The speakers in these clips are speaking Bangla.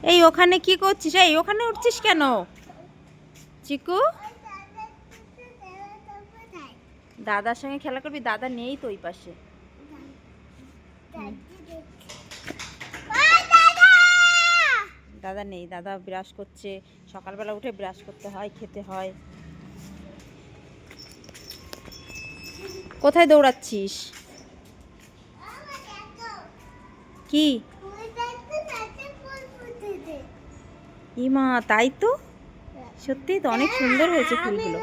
এই ওখানে কি করছিস? এই ওখানে উঠছিস কেন চিকু? দাদার সঙ্গে খেলা করবি? দাদা নেই তো ওই পাশে। দাদা নেই, দাদা ব্রাশ করছে। সকালবেলা উঠে ব্রাশ করতে হয়, খেতে হয়। কোথায় দৌড়াচ্ছিস? কি ইমা, তাই তো, সত্যি তো অনেক সুন্দর হয়েছে ফুলগুলো।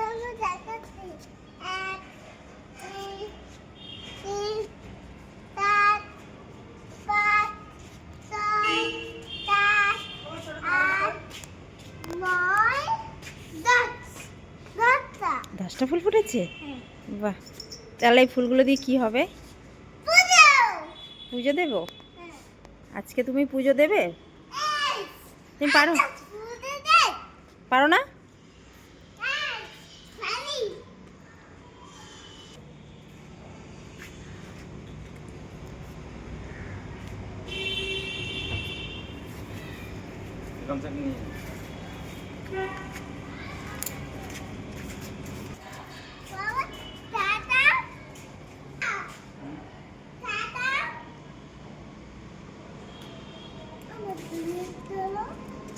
দশটা ফুল ফুটেছে? বাহ, তাহলে এই ফুলগুলো দিয়ে কি হবে? পুজো দেবো? আজকে তুমি পুজো দেবে? তুমি পারো? পারো না?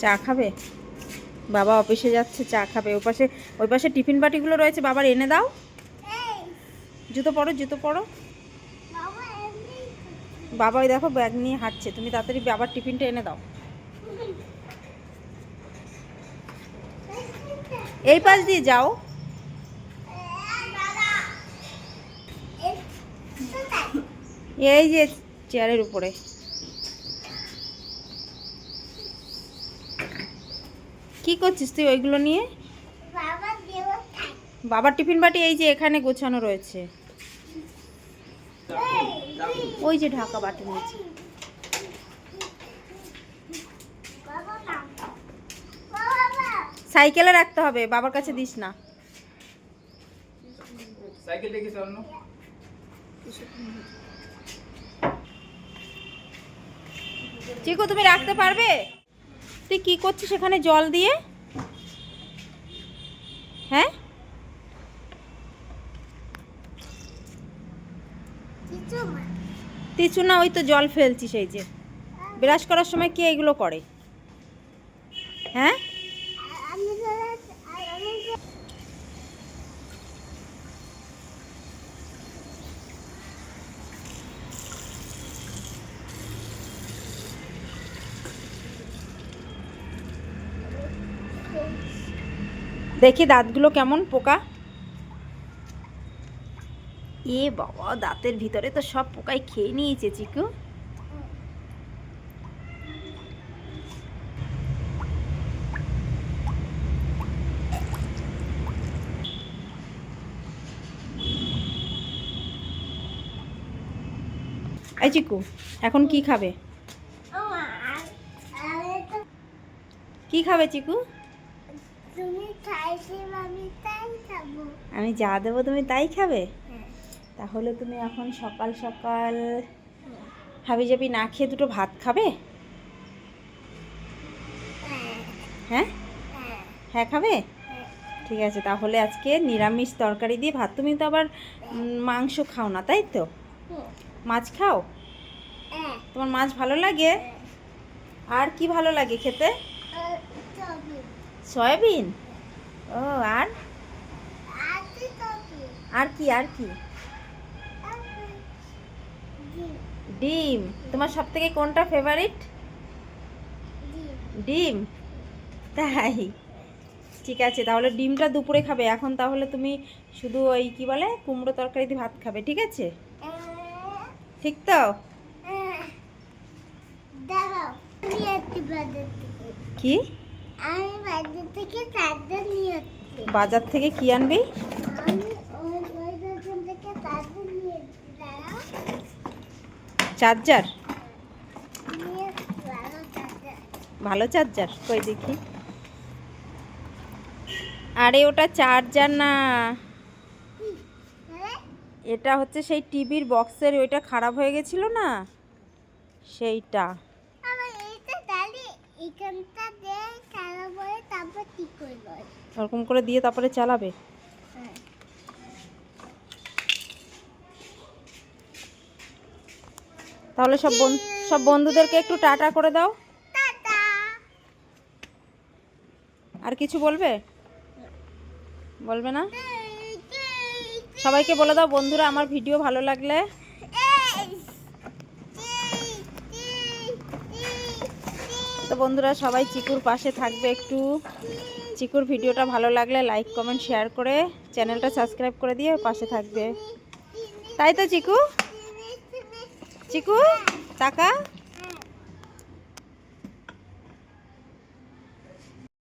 চা খাবে? বাবা অফিসে যাচ্ছে, চা খাবে। ওই পাশে টিফিন বাটিগুলো রয়েছে, বাবার এনে দাও। জুতো পরো, জুতো পরো। বাবা ওই দেখো ব্যাগ নিয়ে হাঁটছে, তুমি তাড়াতাড়ি বাবার টিফিনটা এনে দাও। এই পাশ দিয়ে যাও। এই যে চেয়ারের উপরে। কি করছিস তুই ওইগুলো নিয়ে? বাবার টিফিন বাটি এই যে এখানে গোছানো রয়েছে, ওই যে ঢাকা বাটি নিয়েছে। সাইকেলে রাখতে হবে, বাবার কাছে দিস না। চিকু তুমি রাখতে পারবে? তুই কি করছিস এখানে জল দিয়ে? হ্যাঁ, কিছু না, ওই তো জল ফেলছিস। এই যে ব্রাশ করার সময় কে এগুলো করে? হ্যাঁ, দেখি দাঁতগুলো কেমন পোকা। এ বাবা, দাঁতের ভিতরে তো সব পোকাই খেয়ে নিয়েছে চিকু। এই চিকু, এখন কি খাবে? কি খাবে চিকু? আমি যা দেবো তুমি তাই খাবে? তাহলে তুমি এখন সকাল সকাল হাবিজাবি না খেয়ে দুটো ভাত খাবে? হ্যাঁ, হ্যাঁ খাবে। ঠিক আছে, তাহলে আজকে নিরামিষ তরকারি দিয়ে ভাত। তুমি তো আবার মাংস খাও না, তাই তো? মাছ খাও? তোমার মাছ ভালো লাগে? আর কি ভালো লাগে খেতে? সয়াবিন। ও, আর আর কি, আর কি? ডিম। তোমার সব থেকে কোনটা ফেভারিট? ডিম, তাই? ঠিক আছে, তাহলে ডিমটা দুপুরে খাবে। এখন তাহলে তুমি শুধু ওই কি বলে কুমড়ো তরকারি দিয়ে ভাত খাবে, ঠিক আছে? ঠিক তো? কি? বাজার থেকে কি আনবি? চার্জার? ভালো চার্জার, কই দেখি। আরে ওটা চার্জার না, এটা হচ্ছে সেই টিভির বক্সের, ওইটা খারাপ হয়ে গেছিল না, সেইটা। এখানটা দিয়ে চালাবো, তারপর ঠিক করবো। ওরকম করে দিয়ে তারপরে চালাবে। হ্যাঁ। তাহলে সব বন্ধুদেরকে একটু টাটা করে দাও। টাটা। আর কিছু বলবে? বলবে না? সবাইকে বলে দাও বন্ধুরা, আমার ভিডিও ভালো লাগলে তো বন্ধুরা সবাই চিকুর পাশে থাকবে একটু। চিকুর ভিডিওটা ভালো লাগলে লাইক কমেন্ট শেয়ার করে চ্যানেলটা সাবস্ক্রাইব করে দিয়ে পাশে থাকবে। তাই তো চিকু? চিকু টাকা।